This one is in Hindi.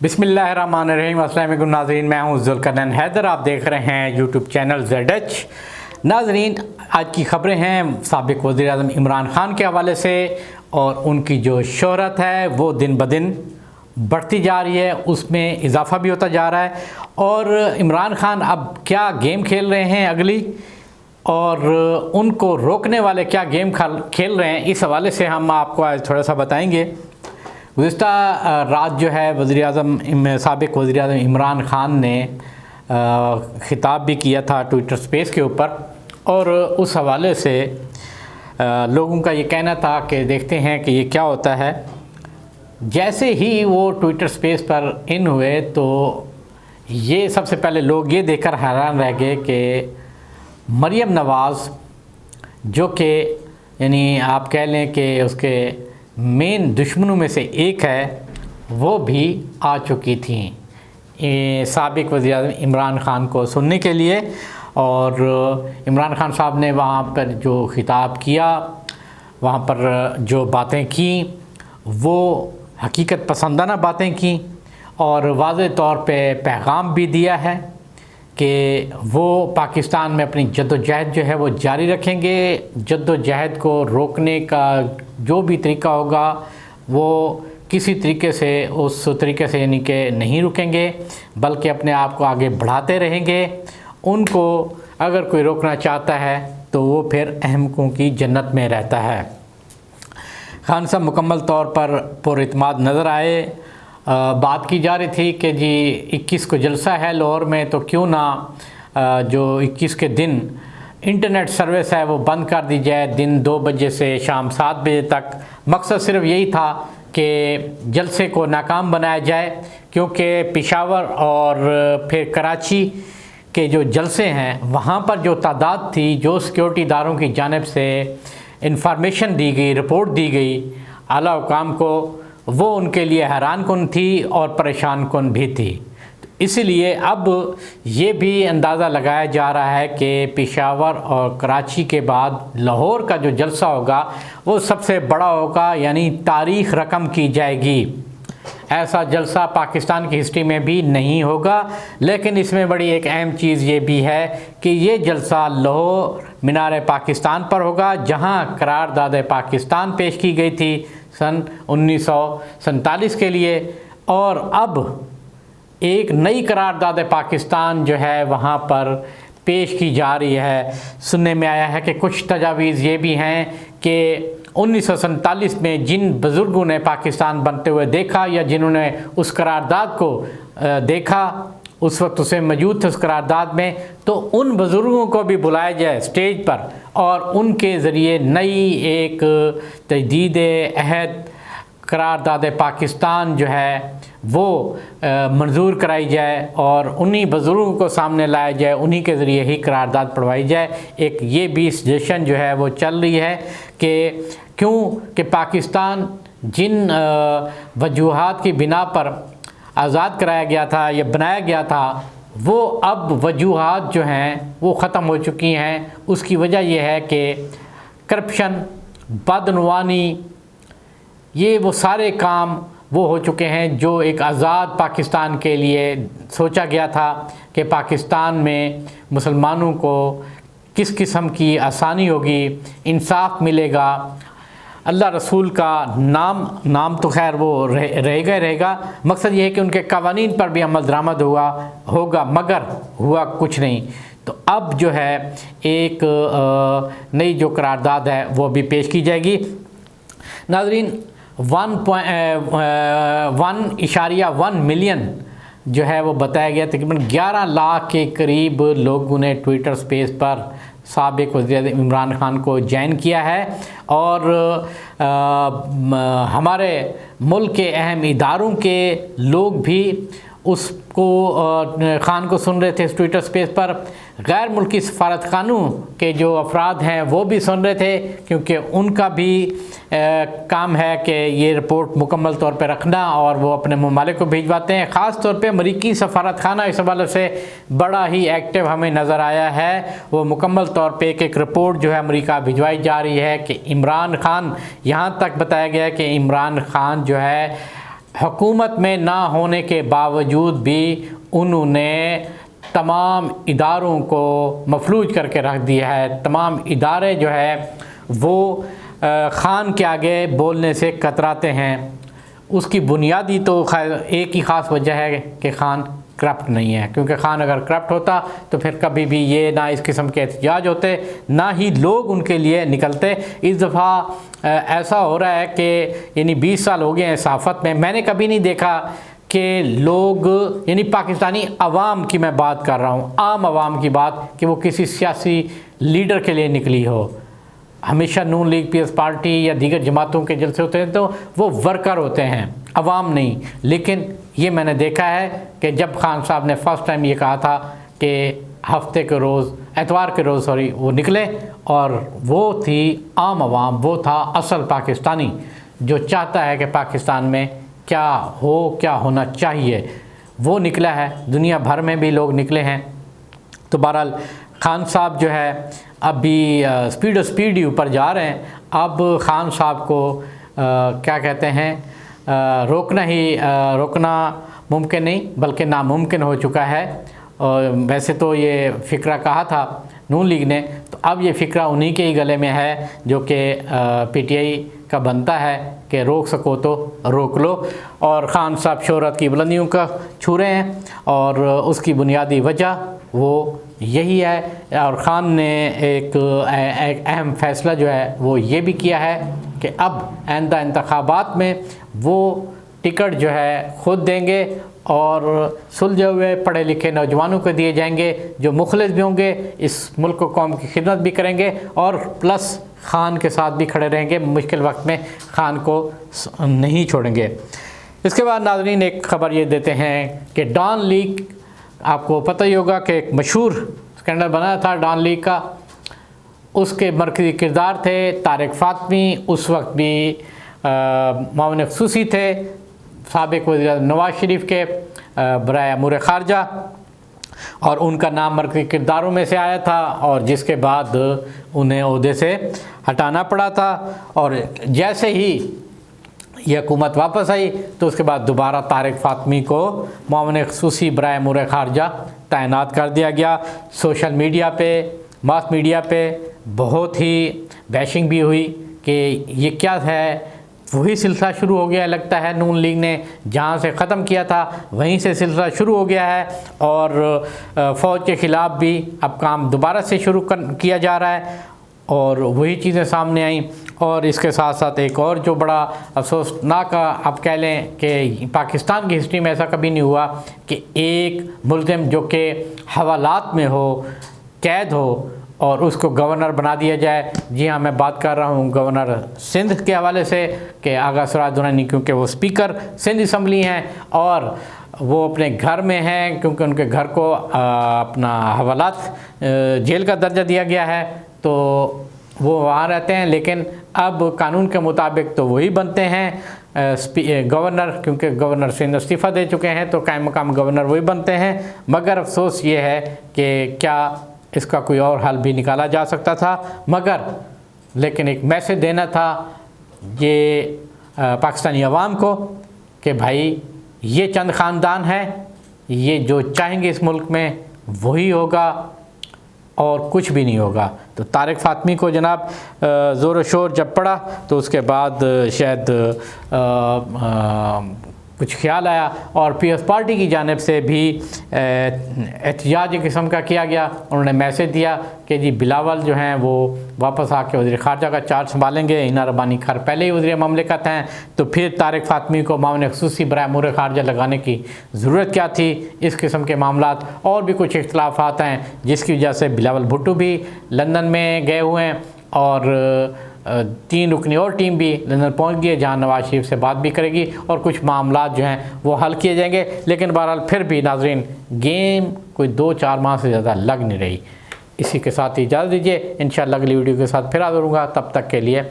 बिस्मिल्लाहिर्रहमानिर्रहीम। अस्सलाम वालेकुम नाज़रीन, मैं हूं ज़ुल्करनैन हैदर। आप देख रहे हैं यूट्यूब चैनल ZH। नाज़रीन, आज की ख़बरें हैं साबिक़ वज़ीर आज़म इमरान ख़ान के हवाले से, और उनकी जो शोहरत है वो दिन ब दिन बढ़ती जा रही है, उसमें इजाफ़ा भी होता जा रहा है। और इमरान ख़ान अब क्या गेम खेल रहे हैं अगली, और उनको रोकने वाले क्या गेम खेल रहे हैं, इस हवाले से हम आपको आज थोड़ा सा बताएंगे। गुज़िश्ता रात जो है साबिक़ वज़ीर आज़म इमरान ख़ान ने ख़िताब भी किया था ट्विटर स्पेस के ऊपर, और उस हवाले से लोगों का ये कहना था कि देखते हैं कि ये क्या होता है। जैसे ही वो ट्विटर स्पेस पर इन हुए तो ये सबसे पहले लोग ये देखकर हैरान रह गए कि मरियम नवाज़, जो कि यानी आप कह लें कि उसके मेन दुश्मनों में से एक है, वो भी आ चुकी थी साबिक़ वज़ीर आज़म इमरान ख़ान को सुनने के लिए। और इमरान ख़ान साहब ने वहाँ पर जो ख़िताब किया, वहाँ पर जो बातें की, वो हकीकत पसंदाना बातें की, और वाज़ेह तौर पे पैगाम भी दिया है कि वो पाकिस्तान में अपनी जद्दोजहद जो है वो जारी रखेंगे। जद्दोजहद को रोकने का जो भी तरीका होगा वो किसी तरीके से उस तरीके से यानी कि नहीं रुकेंगे, बल्कि अपने आप को आगे बढ़ाते रहेंगे। उनको अगर कोई रोकना चाहता है तो वो फिर अहमकों की जन्नत में रहता है। खान साहब मुकम्मल तौर पर पुरइत्माद नज़र आए। बात की जा रही थी कि जी 21 को जलसा है लाहौर में, तो क्यों ना जो 21 के दिन इंटरनेट सर्विस है वो बंद कर दी जाए, दिन 2 बजे से शाम 7 बजे तक। मकसद सिर्फ यही था कि जलसे को नाकाम बनाया जाए, क्योंकि पेशावर और फिर कराची के जो जलसे हैं वहाँ पर जो तादाद थी, जो सिक्योरिटी इदारों की जानिब से इंफॉर्मेशन दी गई, रिपोर्ट दी गई आला हुकाम को, वो उनके लिए हैरान कुन थी और परेशान कुन भी थी। इसलिए अब ये भी अंदाज़ा लगाया जा रहा है कि पेशावर और कराची के बाद लाहौर का जो जलसा होगा वो सबसे बड़ा होगा, यानी तारीख़ रकम की जाएगी। ऐसा जलसा पाकिस्तान की हिस्ट्री में भी नहीं होगा। लेकिन इसमें बड़ी एक अहम चीज़ ये भी है कि ये जलसा लाहौर मीनार पाकिस्तान पर होगा, जहाँ करारदाद पाकिस्तान पेश की गई थी सन 1947 के लिए। और अब एक नई करारदाद पाकिस्तान जो है वहाँ पर पेश की जा रही है। सुनने में आया है कि कुछ तजावीज़ ये भी हैं कि 1947 में जिन बुज़ुर्गों ने पाकिस्तान बनते हुए देखा, या जिन्होंने उस करारदाद को देखा, उस वक्त उसे मौजूद थे उस करारदाद में, तो उन बुज़ुर्गों को भी बुलाया जाए स्टेज पर, और उनके ज़रिए नई एक तजदीद अहद करारदाद पाकिस्तान जो है वो मंजूर कराई जाए, और उन्हीं बुज़ुर्गों को सामने लाया जाए, उन्हीं के ज़रिए ही करारदाद पढ़वाई जाए। एक ये भी सजेशन जो है वो चल रही है कि क्यों कि पाकिस्तान जिन वजूहात की बिना पर आज़ाद कराया गया था या बनाया गया था, वो अब वजूहात जो हैं वो ख़त्म हो चुकी हैं। उसकी वजह यह है कि करप्शन, बदनवानी, ये वो सारे काम वो हो चुके हैं जो एक आज़ाद पाकिस्तान के लिए सोचा गया था कि पाकिस्तान में मुसलमानों को किस किस्म की आसानी होगी, इंसाफ मिलेगा, अल्लाह रसूल का नाम तो खैर वो रहेगा ही रहेगा। मकसद ये है कि उनके कवानीन पर भी अमल दरामद होगा, मगर हुआ कुछ नहीं। तो अब जो है एक नई जो करारदाद है वो भी पेश की जाएगी। नाज़रीन, 1.1 मिलियन जो है वो बताया गया, तकरीबन 11 लाख के करीब लोगों ने ट्विटर स्पेस पर साबिक़ वज़ीर इमरान ख़ान को ज्वाइन किया है। और हमारे मुल्क के अहम इदारों के लोग भी उसको ख़ान को सुन रहे थे इस ट्विटर स्पेस पर। गैर मुल्की सफारत खानों के जो अफराद हैं वो भी सुन रहे थे, क्योंकि उनका भी काम है कि ये रिपोर्ट मुकम्मल तौर पे रखना, और वो अपने ममालिक को भिजवाते हैं। ख़ास तौर पे अमरीकी सफारत खाना इस हवाले से बड़ा ही एक्टिव हमें नज़र आया है। वो मुकम्मल तौर पे एक रिपोर्ट जो है अमरीका भिजवाई जा रही है कि इमरान ख़ान, यहाँ तक बताया गया है कि इमरान ख़ान जो है हुकूमत में ना होने के बावजूद भी उन्होंने तमाम इदारों को मफलूज करके रख दिया है। तमाम इदारे जो है वो ख़ान के आगे बोलने से कतराते हैं। उसकी बुनियादी तो एक ही ख़ास वजह है कि ख़ान करप्ट नहीं है, क्योंकि ख़ान अगर करप्ट होता तो फिर कभी भी ये ना इस किस्म के एहतजाज होते, ना ही लोग उनके लिए निकलते। इस दफ़ा ऐसा हो रहा है कि यानी 20 साल हो गए हैं सहाफ़त में, मैंने कभी नहीं देखा कि लोग, यानी पाकिस्तानी अवाम की मैं बात कर रहा हूँ, आम आवाम की बात, कि वो किसी सियासी लीडर के लिए निकली हो। हमेशा नून लीग, पीएस पार्टी या दीगर जमातों के जलसे होते हैं तो वो वर्कर होते हैं, अवाम नहीं। लेकिन ये मैंने देखा है कि जब खान साहब ने फ़र्स्ट टाइम ये कहा था कि हफ्ते के रोज़, एतवार के रोज़ सॉरी, वो निकले, और वो थी आम आवाम, वो था असल पाकिस्तानी जो चाहता है कि पाकिस्तान में क्या हो, क्या होना चाहिए, वो निकला है। दुनिया भर में भी लोग निकले हैं। तो बहरहाल खान साहब जो है अभी स्पीड ही ऊपर जा रहे हैं। अब खान साहब को क्या कहते हैं, रोकना मुमकिन नहीं बल्कि नामुमकिन हो चुका है। और वैसे तो ये फ़िक्रा कहा था नून लीग ने, तो अब ये फ़िक्रा उन्हीं के ही गले में है जो कि पीटीआई का बनता है कि रोक सको तो रोक लो। और ख़ान साहब शोहरत की बुलंदियों का छू रहे हैं, और उसकी बुनियादी वजह वो यही है। और ख़ान ने एक अहम फ़ैसला जो है वो ये भी किया है कि अब आइंदा इंतखाबात में वो टिकट जो है ख़ुद देंगे, और सुलझे हुए पढ़े लिखे नौजवानों को दिए जाएंगे जो मुखलिस भी होंगे, इस मुल्क कौम की खिदमत भी करेंगे, और प्लस ख़ान के साथ भी खड़े रहेंगे, मुश्किल वक्त में ख़ान को नहीं छोड़ेंगे। इसके बाद नाज़रीन एक ख़बर ये देते हैं कि डॉन लीग, आपको पता ही होगा कि एक मशहूर स्कैंडल बनाया था डॉन लीग का, उसके मरकज़ी किरदार थे तारिक फ़ातमी, उस वक्त भी मामून ख़ुसूसी थे साबिक़ वज़ीर नवाज़ शरीफ के बराए अमूर ख़ारजा, और उनका नाम मरकज़ी किरदारों में से आया था, और जिसके बाद उन्हें ओहदे से हटाना पड़ा था। और जैसे ही ये हुकूमत वापस आई तो उसके बाद दोबारा तारिक फ़ातमी को मामून ख़ुसूसी बराए अमूर ख़ारजा तैनात कर दिया गया। सोशल मीडिया पे, मास मीडिया पे बहुत ही बैशिंग भी हुई कि ये क्या है। वही सिलसिला शुरू हो गया लगता है, नून लीग ने जहाँ से ख़त्म किया था वहीं से सिलसिला शुरू हो गया है, और फ़ौज के ख़िलाफ़ भी अब काम दोबारा से शुरू किया जा रहा है, और वही चीज़ें सामने आईं। और इसके साथ साथ एक और जो बड़ा अफसोसनाक आप कह लें कि पाकिस्तान की हिस्ट्री में ऐसा कभी नहीं हुआ कि एक मुल्ज़िम जो कि हवालात में हो, कैद हो, और उसको गवर्नर बना दिया जाए। जी हाँ, मैं बात कर रहा हूँ गवर्नर सिंध के हवाले से कि आगा सिराज दुरानी, क्योंकि वो स्पीकर सिंध असम्बली हैं और वो अपने घर में हैं, क्योंकि उनके घर को अपना हवालात जेल का दर्जा दिया गया है, तो वो वहाँ रहते हैं। लेकिन अब कानून के मुताबिक तो वही बनते हैं गवर्नर, क्योंकि गवर्नर सिंध इस्तीफ़ा दे चुके हैं, तो कायम मकाम गवर्नर वही बनते हैं। मगर अफसोस ये है कि क्या इसका कोई और हल भी निकाला जा सकता था, लेकिन एक मैसेज देना था ये पाकिस्तानी अवाम को कि भाई ये चंद ख़ानदान हैं, ये जो चाहेंगे इस मुल्क में वही होगा और कुछ भी नहीं होगा। तो तारिक फ़ातमी को जनाब ज़ोर शोर जब पड़ा तो उसके बाद शायद कुछ ख्याल आया, और पीएस पार्टी की जानिब से भी एहतजाज किस्म का किया गया। उन्होंने मैसेज दिया कि जी बिलावल जो हैं वो वापस आके वज़ीर ख़ारजा का चार्ज संभालेंगे, हिना रब्बानी खैर पहले ही वज़ीर ममलिकत हैं, तो फिर तारिक फ़ातमी को मामले ख़ुसूसी बराए अमूर ख़ारजा लगाने की ज़रूरत क्या थी। इस किस्म के मामलात और भी कुछ इख्तलाफात हैं जिसकी वजह से बिलावल भुट्टो भी लंदन में गए हुए हैं, और 3 रुकनी और टीम भी लंदन पहुंच गई है जहां नवाज़ शरीफ से बात भी करेगी और कुछ मामलात जो हैं वो हल किए जाएंगे। लेकिन बहरहाल फिर भी नाजरीन गेम कोई 2-4 माह से ज़्यादा लग नहीं रही। इसी के साथ ही इजाज़त दीजिए, इंशाअल्लाह अगली वीडियो के साथ फिर हाज़िर होऊंगा। तब तक के लिए